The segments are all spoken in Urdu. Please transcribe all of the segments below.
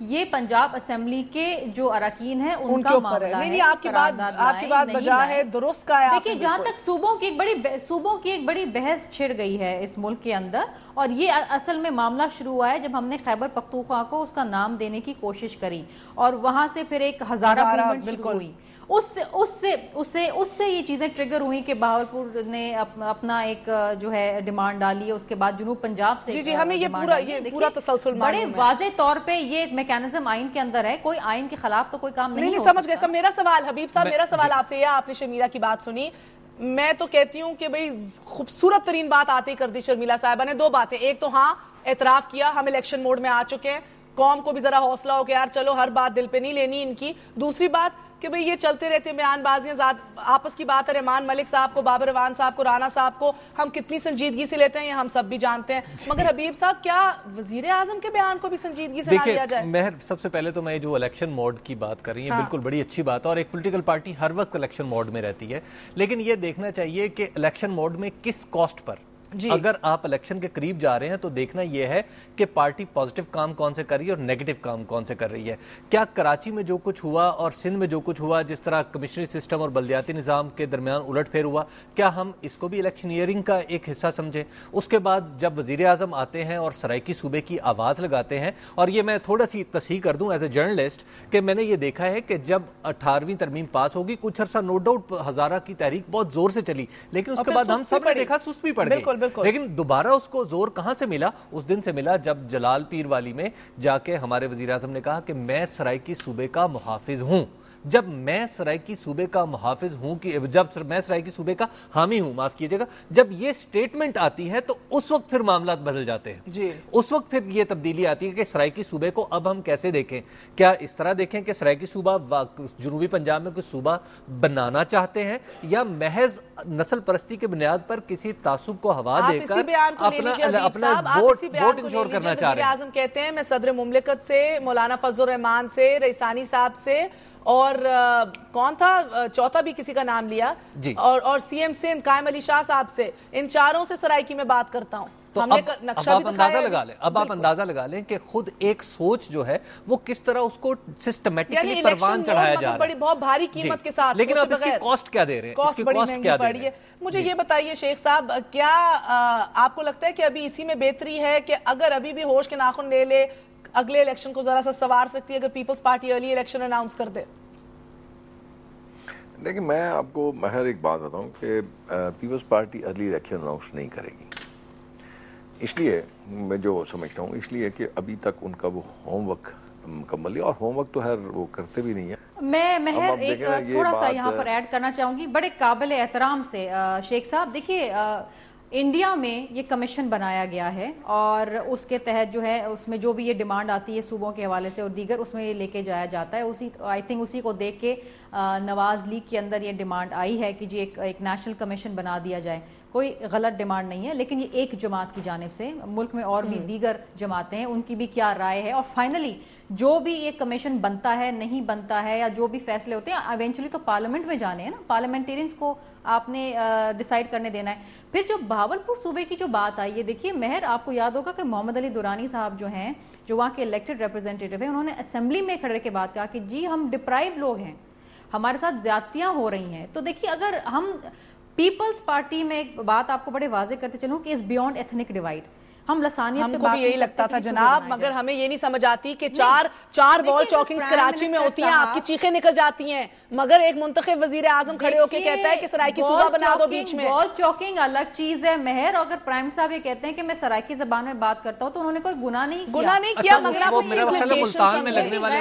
یہ پنجاب اسمبلی کے جو اراکین ہیں ان کا معاملہ ہے. نہیں آپ کی بات بجا ہے, درست کا ہے. دیکھیں جہاں تک صوبوں کی ایک بڑی بحث چھڑ گئی ہے اس ملک کے اندر, اور یہ اصل میں معاملہ شروع ہوا ہے جب ہم نے خیبر پختونخوا کو اس کا نام دینے کی کوشش کری, اور وہاں سے پھر ایک ہزارہ موومنٹ شروع ہوئی. اس سے یہ چیزیں ٹریگر ہوئی کہ بہاولپور نے اپنا ایک جو ہے ڈیمانڈ ڈالی ہے, اس کے بعد جنوب پنجاب سے جی ہمیں یہ پورا تسلسل بڑے واضح طور پہ یہ ایک میکینزم آئین کے اندر ہے, کوئی آئین کے خلاف تو کوئی کام نہیں سمجھ گئے. میرا سوال حبیب صاحب, میرا سوال آپ سے یہ, آپ نے شرمیلا کی بات سنی, میں تو کہتی ہوں کہ بھئی خوبصورت ترین بات آتے کر دی شرمیلا صاحبہ نے. دو باتیں, ایک تو ہاں اعتراف کیا ہم الیکشن موڈ میں آ چکے ہیں, قوم کو بھی ذرا حوصلہ ہو کہ یار چلو ہر بات دل پہ نہیں لینی ان کی. دوسری بات کہ بھئی یہ چلتے رہتے بیان بازیاں آپس کی بات ہے, رحمان ملک صاحب کو, بابر روان صاحب کو, رانا صاحب کو ہم کتنی سنجیدگی سے لیتے ہیں یہ ہم سب بھی جانتے ہیں, مگر حبیب صاحب کیا وزیر اعظم کے بیان کو بھی سنجیدگی سے نہ لیا جائے؟ مہر, سب سے پہلے تو میں جو الیکشن موڈ کی بات کر رہی ہیں بالکل بڑی اچھی بات ہے, اور ایک پولیٹیکل پارٹی ہر وقت الیکشن موڈ میں رہتی ہے, لیکن یہ دیکھنا چاہیے کہ الیکشن موڈ میں کس کاسٹ پر. اگر آپ الیکشن کے قریب جا رہے ہیں تو دیکھنا یہ ہے کہ پارٹی پازیٹیو کام کون سے کر رہی ہے اور نیگیٹو کام کون سے کر رہی ہے. کیا کراچی میں جو کچھ ہوا اور سندھ میں جو کچھ ہوا, جس طرح کمشنری سسٹم اور بلدیاتی نظام کے درمیان الٹ پھیر ہوا, کیا ہم اس کو بھی الیکشنیئرنگ کا ایک حصہ سمجھیں؟ اس کے بعد جب وزیر اعظم آتے ہیں اور سرائیکی صوبے کی آواز لگاتے ہیں, اور یہ میں تھوڑا سی تصحیح کر دوں ایز اے جرنلسٹ کہ میں نے یہ دیکھا ہے کہ جب 18ویں ترمیم پاس ہوگی کچھ عرصہ نو ڈاؤٹ ہزارہ کی تحریک بہت زور سے چلی, لیکن اس کے بعد ہم سب نے دیکھا سست بھی پڑ گئی. لیکن دوبارہ اس کو زور کہاں سے ملا؟ اس دن سے ملا جب جلال پیر والی میں جا کے ہمارے وزیر اعظم نے کہا کہ میں سرائیکی صوبے کا محافظ ہوں. جب میں سرائیکی صوبے کا محافظ ہوں, جب میں سرائیکی صوبے کا حامی ہوں, معاف کیجئے گا, جب یہ سٹیٹمنٹ آتی ہے تو اس وقت پھر معاملات بدل جاتے ہیں. اس وقت پھر یہ تبدیلی آتی ہے کہ سرائیکی صوبے کو اب ہم کیسے دیکھیں. کیا اس طرح دیکھیں کہ سرائیکی صوبہ جنوبی پنجاب میں کوئی صوبہ بنانا چاہتے ہیں, یا محض نسل پرستی کے بنیاد پر کسی تعصب کو ہوا دے کر اپنا ووٹ انشور کرنا چاہ رہے ہیں؟ اعظم کہتے ہیں میں صدر مملکت سے, مولانا فضل الرحمان سے, رئیسانی صاحب سے, اور کون تھا چوتھا بھی کسی کا نام لیا, اور سی ایم سے قائم علی شاہ صاحب سے, ان چاروں سے سرائیکی میں بات کرتا ہوں. تو اب آپ اندازہ لگا لیں کہ خود ایک سوچ جو ہے وہ کس طرح اس کو سسٹمیٹکلی پروان چڑھایا جا رہا ہے, بہت بھاری قیمت کے ساتھ. لیکن اب اس کی کاسٹ کیا دے رہے ہیں, کاسٹ بڑی مہنگی پڑی ہے. مجھے یہ بتائیے شیخ صاحب, کیا آپ کو لگتا ہے کہ ابھی اسی میں بہتری ہے کہ اگر ابھی بھی ہوش کے ناخن لے لے, اگلے الیکشن کو ذرا سا سوار سکتی ہے اگر Peoples Party early election announce کر دے؟ لیکن میں آپ کو مہر ایک بات بتاؤں کہ Peoples Party early election announce نہیں کرے گی. اس لیے میں جو سمجھتا ہوں, اس لیے کہ ابھی تک ان کا وہ ہوم ورک مکمل ہے, اور ہوم ورک تو خیر وہ کرتے بھی نہیں ہیں. میں مہر ایک تھوڑا سا یہاں پر ایڈ کرنا چاہوں گی بڑے قابل احترام سے. شیخ صاحب دیکھیے, انڈیا میں یہ کمیشن بنایا گیا ہے, اور اس کے تحت جو ہے اس میں جو بھی یہ ڈیمانڈ آتی ہے صوبوں کے حوالے سے اور دیگر, اس میں یہ لے کے جایا جاتا ہے. آئی تھنک اسی کو دیکھ کے نواز لیگ کے اندر یہ ڈیمانڈ آئی ہے کہ جی ایک نیشنل کمیشن بنا دیا جائے. کوئی غلط ڈیمانڈ نہیں ہے, لیکن یہ ایک جماعت کی جانب سے, ملک میں اور بھی دیگر جماعتیں ہیں, ان کی بھی کیا رائے ہے, اور فائنلی جو بھی یہ کمیشن بنتا ہے نہیں بنتا ہے, یا جو بھی فیصلے ہوتے ہیں ایونچولی تو پارلیمنٹ میں جانے ہیں نا, پارلیمنٹیرینز کو آپ نے ڈیسائیڈ کرنے دینا ہے. پھر جو بہاولپور صوبے کی جو بات آئی ہے, دیکھیے مہر آپ کو یاد ہوگا کہ محمد علی دورانی صاحب جو ہیں, جو وہاں کے الیکٹڈ ریپرزینٹیٹیو ہیں, انہوں نے اسمبلی میں کھڑے کے بعد کہا کہ جی ہم ڈپرائیو لوگ ہیں, ہمارے ساتھ زیادتیاں ہو رہی ہیں. تو دیکھیے اگر ہم پیپلز پارٹی میں ایک بات آپ کو بڑے واضح کرتے چلوں کہ اس بیونڈ ایتھنک ڈیوائڈ, ہم لسانیت پہ بات بھی یہی لگتا تھا جناب, مگر ہمیں یہ نہیں سمجھ آتی کہ چار بال چاکنگز کراچی میں ہوتی ہیں, آپ کی چیخیں نکل جاتی ہیں, مگر ایک منتخب وزیر اعظم کھڑے ہو کے کہتا ہے کہ سرائیکی صوبہ بنا دو بیچ میں. بال چاکنگ الگ چیز ہے مہر, اگر پرائم صاحب یہ کہتے ہیں کہ میں سرائیکی زبان میں بات کرتا ہوں تو انہوں نے کوئی گناہ نہیں کیا, مگر آپ اس کی ملتان میں لگنے والے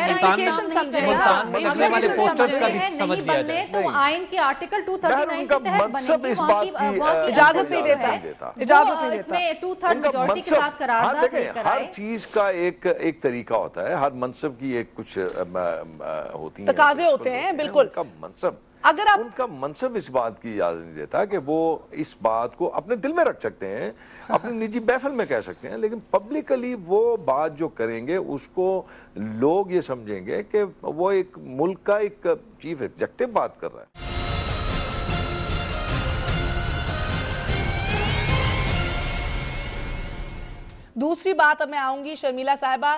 پوسٹرز کا بھی سمجھ لیا جائے. تو آئین کے آرٹیکل 239 کے تحت بنے گی, اجازت نہیں دیتا, اجازت نہیں دیتا. 2/3 میجورٹی کے ساتھ قرار دیکھیں ہر چیز کا ایک طریقہ ہوتا ہے, ہر منصب کی ایک کچھ ہوتی ہیں, تقاضے ہوتے ہیں. بالکل, ان کا منصب, اگر ان کا منصب اس بات کی اجازت نہیں دیتا کہ وہ اس بات کو اپنے دل میں رکھ سکتے ہیں, اپنی نجی محفل میں کہہ سکتے ہیں, لیکن پبلکلی وہ بات جو کریں گے اس کو لوگ یہ سمجھیں گے کہ وہ ایک ملک کا ایک چیف ایگزیکٹو بات کر رہا ہے. دوسری بات اب میں آؤں گی شرمیلا صاحبہ,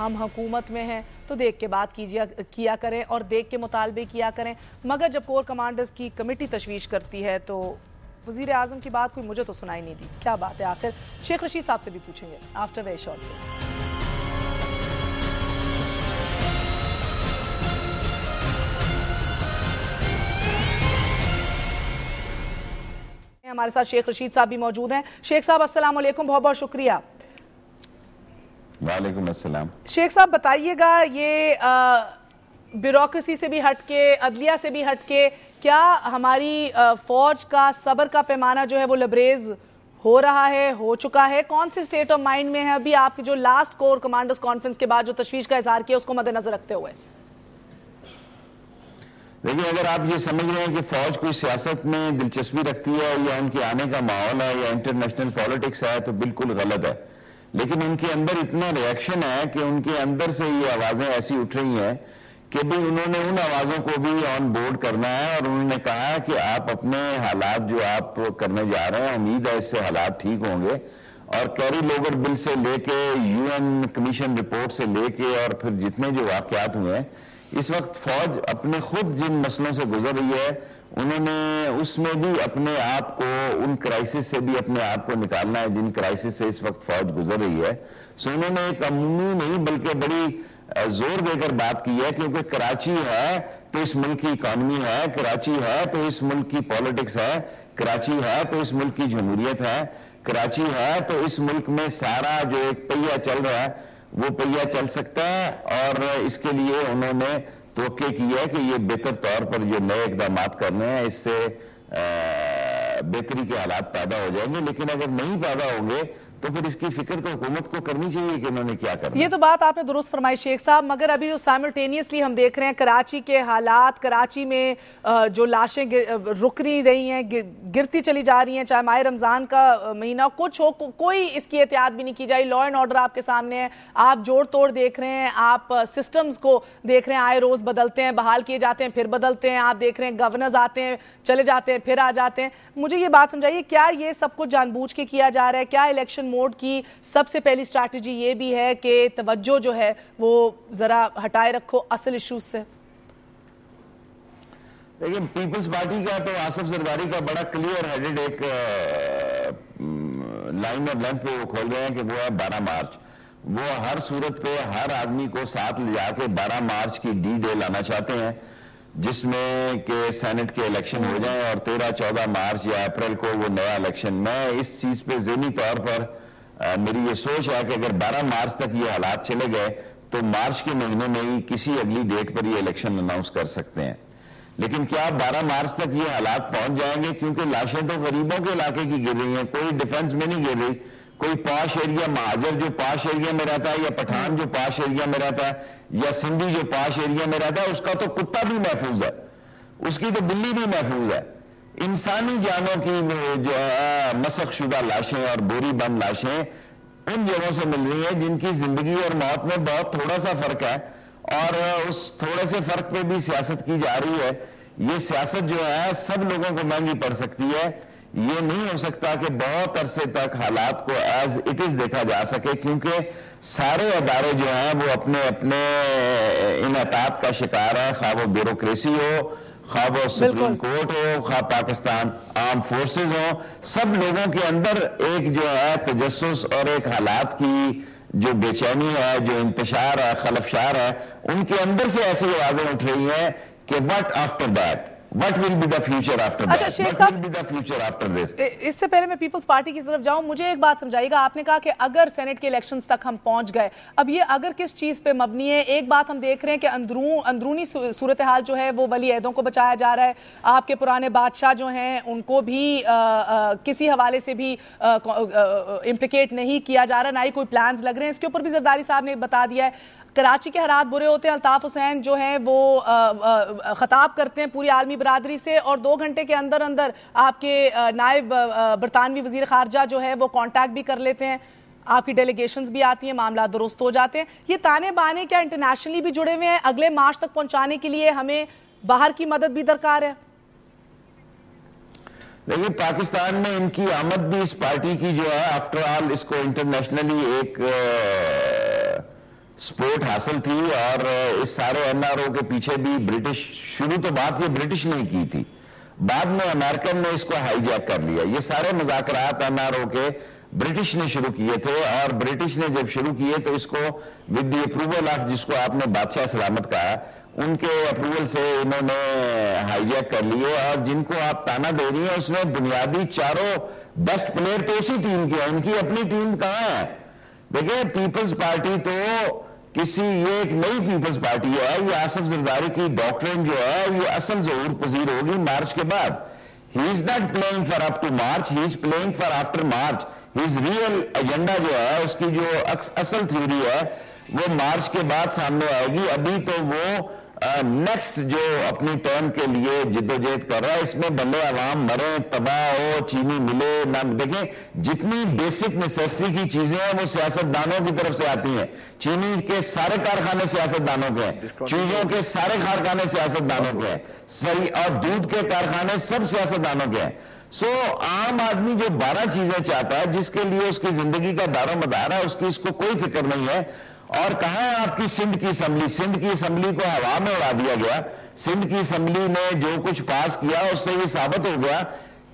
ہم حکومت میں ہیں تو دیکھ کے بات کیا کریں اور دیکھ کے مطالبے کیا کریں، مگر جب کور کمانڈرز کی کمیٹی تشویش کرتی ہے تو وزیر اعظم کی بات کوئی مجھے تو سنائی نہیں دی. کیا بات ہے آخر؟ شیخ رشید صاحب سے بھی پوچھیں گے آفٹر ویری شارٹ. ہمارے ساتھ شیخ رشید صاحب بھی موجود ہیں. شیخ صاحب السلام علیکم، بہت بہت شکریہ. وعلیکم السلام. شیخ صاحب بتائیے گا، یہ بیوروکریسی سے بھی ہٹ کے، عدلیہ سے بھی ہٹ کے، کیا ہماری فوج کا صبر کا پیمانہ جو ہے وہ لبریز ہو رہا ہے، ہو چکا ہے؟ کون سے سٹیٹ آف مائنڈ میں ہے ابھی آپ کی جو لاسٹ کور کمانڈرز کانفرنس کے بعد جو تشویش کا اظہار کیا اس کو مد نظر رکھتے ہوئے؟ دیکھیں، اگر آپ یہ سمجھ رہے ہیں کہ فوج کوئی سیاست میں دلچسپی رکھتی ہے یا ان کے آنے کا ماحول ہے یا انٹرنیشنل پالیٹکس ہے تو بالکل غلط ہے. لیکن ان کے اندر اتنا ریئیکشن ہے کہ ان کے اندر سے یہ آوازیں ایسی اٹھ رہی ہیں کہ بھی انہوں نے ان آوازوں کو بھی آن بورڈ کرنا ہے، اور انہوں نے کہا کہ آپ اپنے حالات جو آپ کرنے جا رہے ہیں، امید ہے اس سے حالات ٹھیک ہوں گے. اور کیری لوگر بل سے لے کے UN کمیشن رپورٹ سے لے کے اور پھر جتنے جو واقعات ہوئے ہیں، اس وقت فوج اپنے خود جن مسئلوں سے گزر رہی ہے انہوں نے اس میں بھی اپنے آپ کو، ان کرائسس سے بھی اپنے آپ کو نکالنا ہے جن کرائسس سے اس وقت فوج گزر رہی ہے. سو انہوں نے ایک عمومی نہیں بلکہ بڑی زور دے کر بات کی ہے، کیونکہ کراچی ہے تو اس ملک کی اکانومی ہے، کراچی ہے تو اس ملک کی پالیٹکس ہے، کراچی ہے تو اس ملک کی جمہوریت ہے، کراچی ہے تو اس ملک میں سارا جو ایک پہیہ چل رہا ہے وہ پہیہ چل سکتا ہے. اور اس کے لیے انہوں نے توقع کی ہے کہ یہ بہتر طور پر جو نئے اقدامات کرنے ہیں اس سے بہتری کے حالات پیدا ہو جائیں گے. لیکن اگر نہیں پیدا ہوں گے تو پھر اس کی فکر تو حکومت کو کرنی چاہیے کہ انہوں نے کیا کرنا. یہ تو بات آپ نے درست فرمائی شیخ صاحب، مگر ابھی جو سائملٹینیسلی ہم دیکھ رہے ہیں کراچی کے حالات، کراچی میں جو لاشیں رک نہیں رہی ہیں، گرتی چلی جا رہی ہیں، چاہے ماہ رمضان کا مہینہ کچھ ہو، کوئی اس کی احتیاط بھی نہیں کی جائے. لا اینڈ آرڈر آپ کے سامنے ہے، آپ جوڑ توڑ دیکھ رہے ہیں، آپ سسٹمز کو دیکھ رہے ہیں، آئے روز بدلتے ہیں، بحال کیے جاتے ہیں، پھر بدلتے ہیں. آپ دیکھ رہے ہیں گورنرز آتے ہیں، چلے جاتے ہیں، پھر آ جاتے ہیں. مجھے یہ بات سمجھائیے، کیا یہ سب کچھ جان بوجھ کے کیا جا رہا ہے؟ کیا الیکشن موڈ کی سب سے پہلی اسٹریٹجی یہ بھی ہے کہ توجہ جو ہے وہ ذرا ہٹائے رکھو اصل ایشوز سے؟ لیکن پیپلز پارٹی کا تو آصف زرداری کا بڑا کلیئر ہیڈڈ ایک لائن اور لینتھ پہ وہ کھول رہے ہیں کہ وہ ہے 12 مارچ. وہ ہر صورت پہ ہر آدمی کو ساتھ لے جا کے 12 مارچ کی ڈے لانا چاہتے ہیں، جس میں کہ سینٹ کے الیکشن ہو جائیں اور 13-14 مارچ یا اپریل کو وہ نیا الیکشن. میں اس چیز پہ ذہنی طور پر میری یہ سوچ ہے کہ اگر 12 مارچ تک یہ حالات چلے گئے تو مارچ کے مہینے میں ہی کسی اگلی ڈیٹ پر یہ الیکشن اناؤنس کر سکتے ہیں. لیکن کیا 12 مارچ تک یہ حالات پہنچ جائیں گے؟ کیونکہ لاشیں تو غریبوں کے علاقے کی گر رہی ہیں، کوئی ڈیفنس میں نہیں گر رہی. کوئی پاش ایریا، مہاجر جو پاش ایریا میں رہتا ہے یا پٹھان جو پاش ایریا میں رہتا ہے یا سندھی جو پاش ایریا میں رہتا ہے، اس کا تو کتا بھی محفوظ ہے، اس کی تو بلی بھی محفوظ ہے. انسانی جانوں کی جو ہے مسخ شدہ لاشیں اور بوری بند لاشیں ان جگہوں سے مل رہی ہیں جن کی زندگی اور موت میں بہت تھوڑا سا فرق ہے، اور اس تھوڑے سے فرق پہ بھی سیاست کی جا رہی ہے. یہ سیاست جو ہے سب لوگوں کو مہنگی پڑ سکتی ہے. یہ نہیں ہو سکتا کہ بہت عرصے تک حالات کو ایز اٹ از دیکھا جا سکے، کیونکہ سارے ادارے جو ہیں وہ اپنے اپنے انحطاط کا شکار ہیں، خواہ وہ بیوروکریسی ہو، خواہ وہ سپریم کورٹ ہو، خواہ پاکستان آرم فورسز ہوں. سب لوگوں کے اندر ایک جو ہے تجسس اور ایک حالات کی جو بے چینی ہے، جو انتشار ہے، خلفشار ہے، ان کے اندر سے ایسی آوازیں اٹھ رہی ہیں کہ what after that, what will be the future after that, what will be the future after this. اس سے پہلے میں پیپلز پارٹی کی طرف جاؤں، مجھے ایک بات سمجھائیے گا. آپ نے کہا کہ اگر سینٹ کے الیکشنز تک ہم پہنچ گئے، اب یہ اگر کس چیز پہ مبنی ہے؟ ایک بات ہم دیکھ رہے ہیں کہ اندرونی صورتحال جو ہے وہ ولی عہدوں کو بچایا جا رہا ہے. آپ کے پرانے بادشاہ جو ہیں ان کو بھی کسی حوالے سے بھی امپلیکیٹ نہیں کیا جا رہا، نہ ہی کوئی پلانز لگ رہے ہیں. اس کے اوپر بھی زرداری صاحب نے بتا دیا ہے. کراچی کے حالات برے ہوتے ہیں، الطاف حسین جو ہیں وہ خطاب کرتے ہیں پوری عالمی برادری سے، اور 2 گھنٹے کے اندر اندر آپ کے نائب برطانوی وزیر خارجہ جو ہے وہ کانٹیکٹ بھی کر لیتے ہیں، آپ کی ڈیلیگیشنز بھی آتی ہیں، معاملات درست ہو جاتے ہیں. یہ تانے بانے کیا انٹرنیشنلی بھی جڑے ہوئے ہیں؟ اگلے مارچ تک پہنچانے کے لیے ہمیں باہر کی مدد بھی درکار ہے؟ دیکھیے، پاکستان میں ان کی آمد بھی اس پارٹی کی جو ہے آفٹر آل اس کو انٹرنیشنلی ایک سپورٹ حاصل تھی، اور اس سارے NRO کے پیچھے بھی برٹش، شروع تو بات یہ برٹش نے کی تھی، بعد میں امریکن نے اس کو ہائی جیک کر لیا. یہ سارے مذاکرات NRO کے برٹش نے شروع کیے تھے، اور برٹش نے جب شروع کیے تو اس کو ود دی اپروول آف، جس کو آپ نے بادشاہ سلامت کہا، ان کے اپروول سے انہوں نے ہائی جیک کر لیے. اور جن کو آپ تانا دے رہی ہیں، اس میں بنیادی چاروں بیسٹ پلیئر تو اسی ٹیم کے ہیں، ان کی اپنی ٹیم کہاں ہے؟ دیکھیں پیپلز پارٹی تو یہ ایک نئی پیپلز پارٹی ہے، یہ آصف زرداری کی ڈاکٹرن جو ہے یہ اصل ظہور پذیر ہوگی مارچ کے بعد. He is not playing for up to March, he is playing for after March. His real agenda جو ہے، اس کی جو اصل تھیوری ہے وہ مارچ کے بعد سامنے آئے گی. ابھی تو وہ نیکسٹ جو اپنی ٹرم کے لیے جدوجہد کر رہا ہے، اس میں بندے عوام مریں، تباہ ہو، چینی ملے نہ. دیکھیں جتنی بیسک نیسیسٹی کی چیزیں ہیں وہ سیاستدانوں کی طرف سے آتی ہیں. چینی کے سارے کارخانے سیاستدانوں کے ہیں، چیزوں کے سارے کارخانے سیاستدانوں کے ہیں، اور دودھ کے کارخانے سب سیاستدانوں کے ہیں. عام آدمی جو 12 چیزیں چاہتا ہے، جس کے لیے اس کی زندگی کا دار و مدار ہے، اس کو کوئی فکر نہیں ہے. اور کہاں ہے آپ کی سندھ کی اسمبلی؟ سندھ کی اسمبلی کو ہوا میں اڑا دیا گیا. سندھ کی اسمبلی نے جو کچھ پاس کیا اس سے یہ ثابت ہو گیا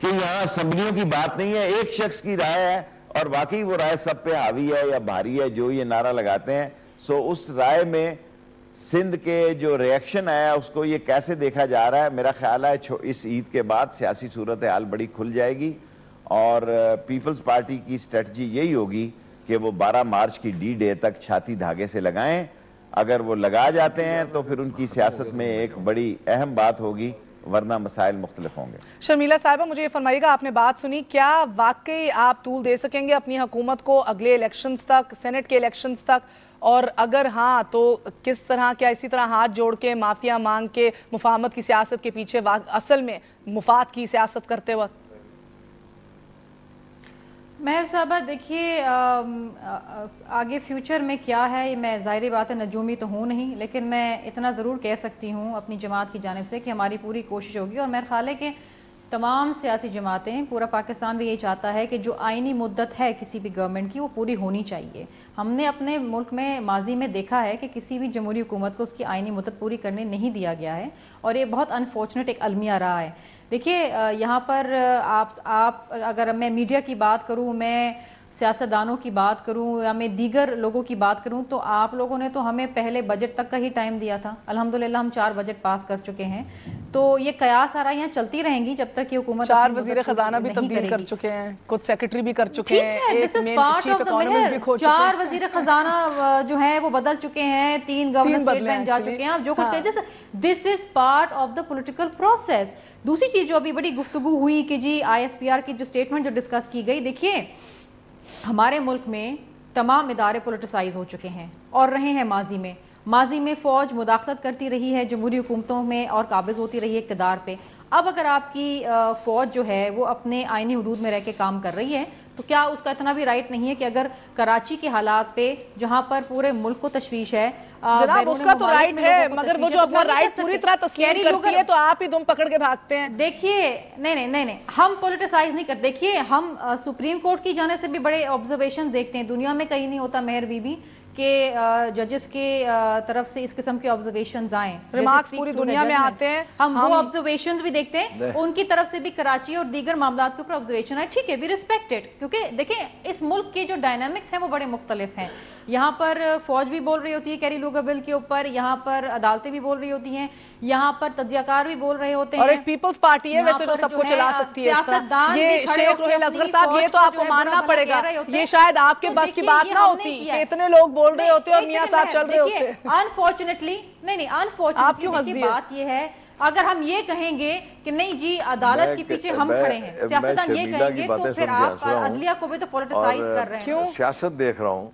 کہ یہاں اسمبلیوں کی بات نہیں ہے، ایک شخص کی رائے ہے، اور واقعی وہ رائے سب پہ حاوی ہے یا بھاری ہے جو یہ نعرہ لگاتے ہیں. اس رائے میں سندھ کے جو ریئیکشن ہے اس کو یہ کیسے دیکھا جا رہا ہے؟ میرا خیال ہے اس عید کے بعد سیاسی صورتحال بڑی کھل جائے گی، اور پیپلز پارٹی کی اسٹریٹجی یہی ہوگی کہ وہ 12 مارچ کی ڈے تک چھاتی دھاگے سے لگائیں. اگر وہ لگا جاتے ہیں تو پھر ان کی سیاست میں ایک بڑی اہم بات ہوگی، ورنہ مسائل مختلف ہوں گے. شرمیلا صاحبہ مجھے یہ فرمائیے گا، آپ نے بات سنی، کیا واقعی آپ طول دے سکیں گے اپنی حکومت کو اگلے الیکشنز تک، سینٹ کے الیکشنز تک؟ اور اگر ہاں تو کس طرح، کیا اسی طرح ہاتھ جوڑ کے معافیا مانگ کے مفاہمت کی سیاست کے پیچھے اصل میں مفاد کی سیاست کرتے وقت؟ مہر صاحبہ دیکھیے آگے فیوچر میں کیا ہے، میں ظاہری بات ہے نجومی تو ہوں نہیں، لیکن میں اتنا ضرور کہہ سکتی ہوں اپنی جماعت کی جانب سے کہ ہماری پوری کوشش ہوگی، اور میرا خیال ہے کہ تمام سیاسی جماعتیں، پورا پاکستان بھی یہی چاہتا ہے کہ جو آئینی مدت ہے کسی بھی گورنمنٹ کی وہ پوری ہونی چاہیے. ہم نے اپنے ملک میں ماضی میں دیکھا ہے کہ کسی بھی جمہوری حکومت کو اس کی آئینی مدت پوری کرنے نہیں دیا گیا ہے، اور یہ بہت انفارچونیٹ ایک المیہ رہا ہے. دیکھیے یہاں پر آپ اگر میں میڈیا کی بات کروں، میں سیاستدانوں کی بات کروں، یا میں دیگر لوگوں کی بات کروں، تو آپ لوگوں نے تو ہمیں پہلے بجٹ تک کا ہی ٹائم دیا تھا. الحمدللہ ہم 4 بجٹ پاس کر چکے ہیں. تو یہ قیاس آرائیاں چلتی رہیں گی جب تک یہ حکومت 4 وزیر خزانہ بھی تبدیل کر چکے ہیں، کچھ سیکرٹری بھی کر چکے ہیں، ایک مین چیف اکانومسٹ بھی کھو چکے ہیں، 4 وزیر خزانہ جو ہیں وہ بدل چکے ہیں، 3 گورنر اسٹیٹ بینک جا چکے ہیں. جو کچھ کہتے ہیں this is part of the political process. دوسری چیز جو ابھی بڑی گفتگو ہوئی کہ جی ISPR کی جو سٹیٹمنٹ جو ڈسکس کی گئی، دیکھیے ہمارے ملک میں تمام ادارے پولیٹیسائز ہو چکے ہیں اور رہے ہیں ماضی میں فوج مداخلت کرتی رہی ہے جمہوری حکومتوں میں اور قابض ہوتی رہی ہے اقتدار پہ. اب اگر آپ کی فوج جو ہے وہ اپنے آئینی حدود میں رہ کے کام کر رہی ہے تو کیا اس کا اتنا بھی رائٹ نہیں ہے کہ اگر کراچی کے حالات پہ جہاں پر پورے ملک کو تشویش ہے، جناب اس کا تو رائٹ ہے، مگر وہ جو اپنا رائٹ پوری طرح تسلیم کرتی ہے تو آپ ہی دم پکڑ کے بھاگتے ہیں. دیکھیے نہیں ہم پولیٹیسائز نہیں کرتے. دیکھیے ہم سپریم کورٹ کی جانب سے بھی بڑے آبزرویشن دیکھتے ہیں، دنیا میں کہیں نہیں ہوتا مہر بی کہ ججز کے طرف سے اس قسم کے آبزرویشنز آئیں، ریمارکس پوری دنیا میں آتے ہیں. ہم وہ آبزرویشنز بھی دیکھتے ہیں، ان کی طرف سے بھی کراچی اور دیگر معاملات کے اوپر آبزرویشن ہے. ٹھیک ہے، وی ریسپیکٹڈ، کیونکہ دیکھیں اس ملک کے جو ڈائنامکس ہیں وہ بڑے مختلف ہیں. یہاں پر فوج بھی بول رہی ہوتی ہے کیری لوگا بل کے اوپر، یہاں پر عدالتیں بھی بول رہی ہوتی ہیں، یہاں پر تجزیہ کار بھی بول رہے ہوتے ہیں، اور ایک پیپلز پارٹی ہے ویسے جو سب کو چلا سکتی ہے اس طرح. یہ شیخ روحیل اصغر صاحب یہ تو آپ کو ماننا پڑے گا، یہ شاید آپ کے بس کی بات نہ ہوتی کہ اتنے لوگ بول رہے ہوتے اور میاں صاحب چل رہے ہوتے. انفارچونیٹلی انفارچونیٹلی بات یہ ہے، اگر ہم یہ کہیں گے کہ نہیں جی عدالت کے پیچھے ہم کھڑے ہیں، سیاستدان یہ کہیں گے تو پھر آپ عدلیہ کو بھی تو پولیٹیسائز کر رہے ہیں. سیاست دیکھ رہا ہوں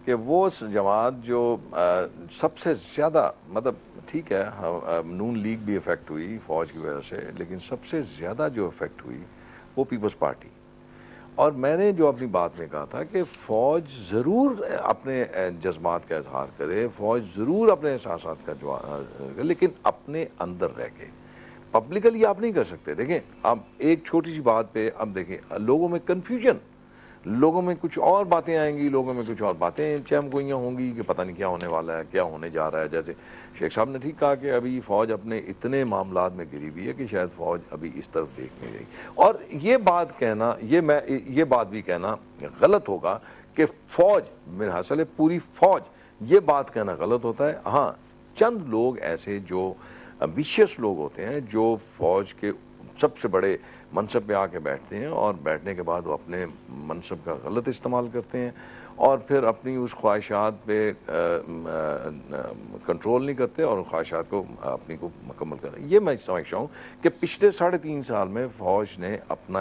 کہ وہ جماعت جو سب سے زیادہ، مطلب ٹھیک ہے نون لیگ بھی افیکٹ ہوئی فوج کی وجہ سے، لیکن سب سے زیادہ جو افیکٹ ہوئی وہ پیپلز پارٹی. اور میں نے جو اپنی بات میں کہا تھا کہ فوج ضرور اپنے جذبات کا اظہار کرے، فوج ضرور اپنے احساسات کا جواب، لیکن اپنے اندر رہ کے پبلکلی آپ نہیں کر سکتے. دیکھیں اب ایک چھوٹی سی بات پہ اب دیکھیں لوگوں میں کنفیوژن، لوگوں میں کچھ اور باتیں آئیں گی, لوگوں میں کچھ اور باتیں چہم گوئیاں ہوں گی کہ پتہ نہیں کیا ہونے والا ہے, کیا ہونے جا رہا ہے. جیسے شیخ صاحب نے ٹھیک کہا کہ ابھی فوج اپنے اتنے معاملات میں گری ہوئی ہے کہ شاید فوج ابھی اس طرف دیکھ نہیں رہی. اور یہ بات کہنا, یہ بات بھی کہنا غلط ہوگا کہ فوج میرے حاصل ہے پوری فوج, یہ بات کہنا غلط ہوتا ہے. ہاں چند لوگ ایسے جو امبیشیس لوگ ہوتے ہیں جو فوج کے سب سے بڑے منصب پہ آ کے بیٹھتے ہیں اور بیٹھنے کے بعد وہ اپنے منصب کا غلط استعمال کرتے ہیں اور پھر اپنی اس خواہشات پہ کنٹرول نہیں کرتے اور خواہشات کو اپنی کو مکمل کرتے. یہ میں سمجھتا ہوں کہ پچھلے 3.5 سال میں فوج نے اپنا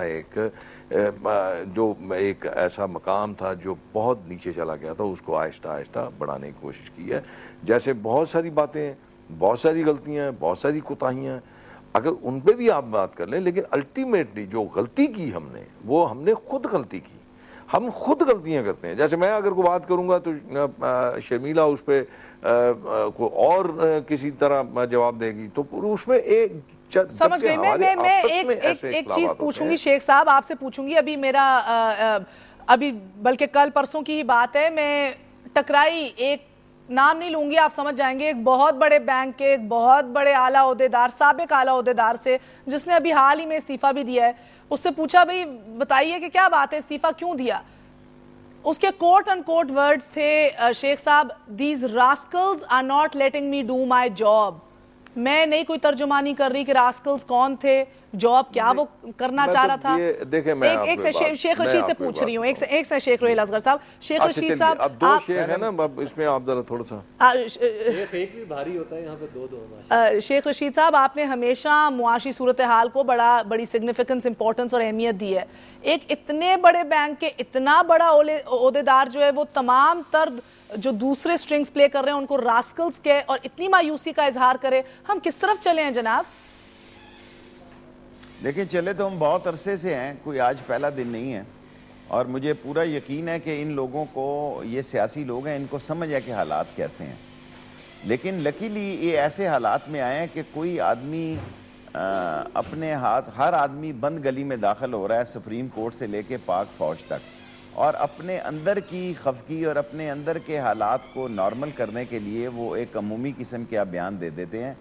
ایک ایسا مقام تھا جو بہت نیچے چلا گیا تھا, اس کو آہستہ آہستہ بڑھانے کی کوشش کی ہے. جیسے بہت ساری باتیں ہیں, بہت ساری غلطیاں ہیں, بہت ساری کوتاہیاں ہیں, اگر ان پہ بھی آپ بات کر لیں, لیکن الٹیمیٹلی جو غلطی کی ہم نے خود غلطی کی. ہم خود غلطیاں کرتے ہیں. جیسے میں اگر کوئی بات کروں گا تو شرمیلا اس پہ کوئی اور کسی طرح جواب دے گی, تو اس میں سمجھ گئی. میں ایک چیز پوچھوں گی شیخ صاحب, آپ سے پوچھوں گی. ابھی بلکہ کل پرسوں کی ہی بات ہے, میں ٹکرائی, ایک نام نہیں لوں گی, آپ سمجھ جائیں گے, ایک بہت بڑے بینک کے ایک بہت بڑے اعلیٰ عہدیدار, سابق اعلیٰ عہدیدار سے, جس نے ابھی حال ہی میں استعفیٰ بھی دیا ہے. اس سے پوچھا بھئی بتائیے کہ کیا بات ہے, استعفیٰ کیوں دیا؟ اس کے کوٹ ان کوٹ ورڈز تھے شیخ صاحب, these rascals are not letting me do my job. میں نہیں کوئی ترجمانی کر رہی کہ راسکلز کون تھے, جاب کیا وہ کرنا چاہ رہا تھا. ایک سے شیخ رشید سے پوچھ رہی ہوں, ایک سے شیخ روحیل اصغر صاحب. شیخ رشید صاحب, اب 2 شیخ ہیں نا, اس میں آپ ذرا تھوڑا سا شیخ ایک بھی بھاری ہوتا ہے, یہاں پہ 2 شیخ رشید صاحب, آپ نے ہمیشہ معاشی صورتحال کو بڑی سگنیفیکنس, امپورٹنس اور اہمیت دی ہے. ایک اتنے بڑے بینک کے اتنا بڑا عہدیدار جو ہے وہ تمام تر جو دوسرے سٹرنگز پلے کر رہے ہیں ان کو راسکلز کے اور اتنی مایوسی کا اظہار کرے, ہم کس طرف چلے ہیں جناب؟ دیکھیں چلے تو ہم بہت عرصے سے ہیں, کوئی آج پہلا دن نہیں ہے, اور مجھے پورا یقین ہے کہ ان لوگوں کو, یہ سیاسی لوگ ہیں, ان کو سمجھ ہے کہ حالات کیسے ہیں. لیکن لکیلی یہ ایسے حالات میں آئے ہیں کہ کوئی آدمی اپنے ہاتھ, ہر آدمی بند گلی میں داخل ہو رہا ہے, سپریم کورٹ سے لے کے پاک فوج تک, اور اپنے اندر کی خفگی اور اپنے اندر کے حالات کو نارمل کرنے کے لیے وہ ایک عمومی قسم کے بیان دے دیتے ہیں.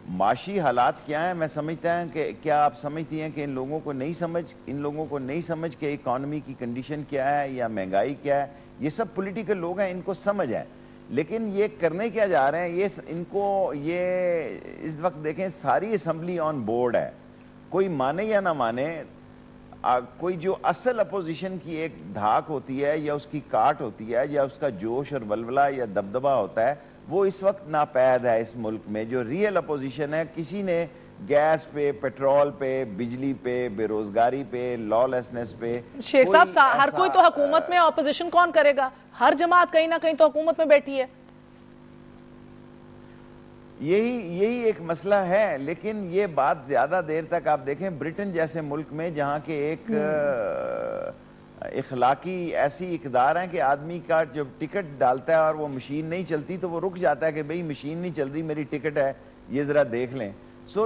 معاشی حالات کیا ہیں, میں سمجھتا ہوں کہ کیا آپ سمجھتی ہیں کہ ان لوگوں کو نہیں سمجھ کہ اکانومی کی کنڈیشن کیا ہے یا مہنگائی کیا ہے. یہ سب پولیٹیکل لوگ ہیں, ان کو سمجھ ہے, لیکن یہ کرنے کیا جا رہے ہیں, ان کو یہ اس وقت دیکھیں ساری اسمبلی آن بورڈ ہے, کوئی مانے یا نہ مانے, کوئی جو اصل اپوزیشن کی ایک دھاک ہوتی ہے یا اس کی کاٹ ہوتی ہے یا اس کا جوش اور ولولہ یا دبدبہ ہوتا ہے, وہ اس وقت ناپید ہے اس ملک میں. جو ریئل اپوزیشن ہے, کسی نے گیس پہ, پیٹرول پہ, بجلی پہ, بے روزگاری پہ, لا لیسنس پہ. شیخ صاحب, ہر کوئی تو حکومت میں, اپوزیشن کون کرے گا؟ ہر جماعت کہیں نہ کہیں تو حکومت میں بیٹھی ہے. یہی ایک مسئلہ ہے. لیکن یہ بات زیادہ دیر تک آپ دیکھیں برٹن جیسے ملک میں, جہاں کے ایک اخلاقی ایسی اقدار ہیں کہ آدمی کا جب ٹکٹ ڈالتا ہے اور وہ مشین نہیں چلتی تو وہ رک جاتا ہے کہ بھئی مشین نہیں چل رہی, میری ٹکٹ ہے, یہ ذرا دیکھ لیں.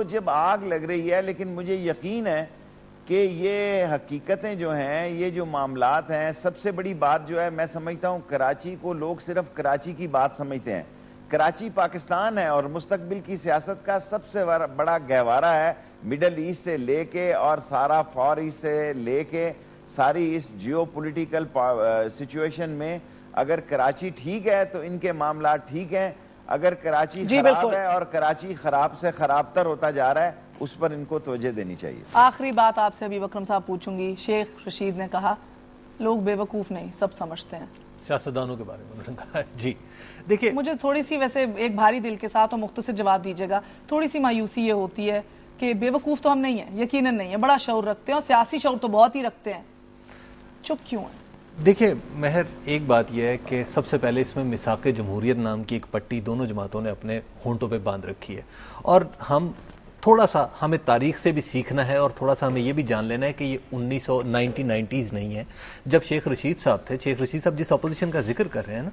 جب آگ لگ رہی ہے, لیکن مجھے یقین ہے کہ یہ حقیقتیں جو ہیں, یہ جو معاملات ہیں, سب سے بڑی بات جو ہے, میں سمجھتا ہوں کراچی کو لوگ صرف کراچی کی بات سمجھتے ہیں. کراچی پاکستان ہے اور مستقبل کی سیاست کا سب سے بڑا گہوارہ ہے, مڈل ایسٹ سے لے کے اور سارا فار ایسٹ سے لے کے ساری اس جیو پولیٹیکل سچویشن میں. اگر کراچی ٹھیک ہے تو ان کے معاملات ٹھیک ہیں, اگر کراچی خراب ہے اور کراچی خراب سے خراب تر ہوتا جا رہا ہے, اس پر ان کو توجہ دینی چاہیے. آخری بات آپ سے ابھی وکرم صاحب پوچھوں گی. شیخ رشید نے کہا لوگ بے وقوف نہیں, سب سمجھتے ہیں. سیاستدانوں کے بارے میں انہوں نے کہا ہے. جی دیکھیے, مجھے تھوڑی سی, ویسے ایک بھاری دل کے ساتھ اور مختصر جواب دیجیے گا, تھوڑی سی مایوسی یہ ہوتی ہے کہ بے وقوف تو ہم نہیں ہیں, یقیناً نہیں ہیں, بڑا شعور رکھتے ہیں اور سیاسی شعور تو بہت ہی رکھتے ہیں, چپ کیوں ہیں؟ دیکھیں مہر, ایک بات یہ ہے کہ سب سے پہلے اس میں میثاق جمہوریت نام کی ایک پٹی دونوں جماعتوں نے اپنے ہونٹوں پہ باندھ رکھی ہے, اور ہم تھوڑا سا ہمیں تاریخ سے بھی سیکھنا ہے اور تھوڑا سا ہمیں یہ بھی جان لینا ہے کہ یہ 1990s نہیں ہے. جب شیخ رشید صاحب تھے، شیخ رشید صاحب جس اپوزیشن کا ذکر کر رہے ہیں نا،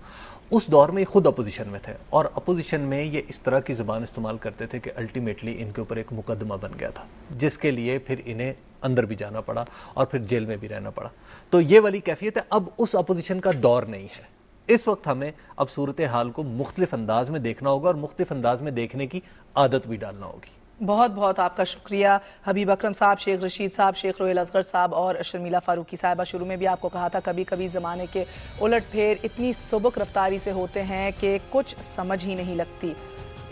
اس دور میں یہ خود اپوزیشن میں تھے اور اپوزیشن میں یہ اس طرح کی زبان استعمال کرتے تھے کہ الٹیمیٹلی ان کے اوپر ایک مقدمہ بن گیا تھا، جس کے لیے پھر انہیں اندر بھی جانا پڑا اور پھر جیل میں بھی رہنا پڑا. تو یہ والی کیفیت ہے. اب اس اپوزیشن کا دور نہیں ہے. اس وقت ہمیں اب صورتحال کو مختلف انداز میں دیکھنا ہوگا اور مختلف انداز میں دیکھنے کی عادت بھی ڈالنا ہوگی. بہت بہت آپ کا شکریہ حبیب اکرم صاحب، شیخ رشید صاحب، شیخ روہیل اصغر صاحب اور شرمیلا فاروقی صاحبہ. شروع میں بھی آپ کو کہا تھا کبھی کبھی زمانے کے الٹ پھیر اتنی سبک رفتاری سے ہوتے ہیں کہ کچھ سمجھ ہی نہیں لگتی.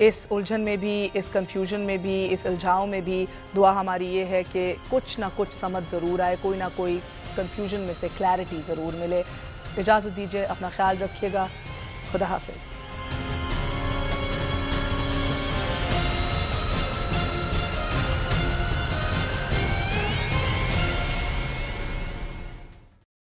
اس الجھن میں بھی، اس کنفیوژن میں بھی، اس الجھاؤ میں بھی دعا ہماری یہ ہے کہ کچھ نہ کچھ سمجھ ضرور آئے، کوئی نہ کوئی کنفیوژن میں سے کلیئرٹی ضرور ملے. اجازت دیجیے، اپنا خیال رکھیے گا. خدا حافظ.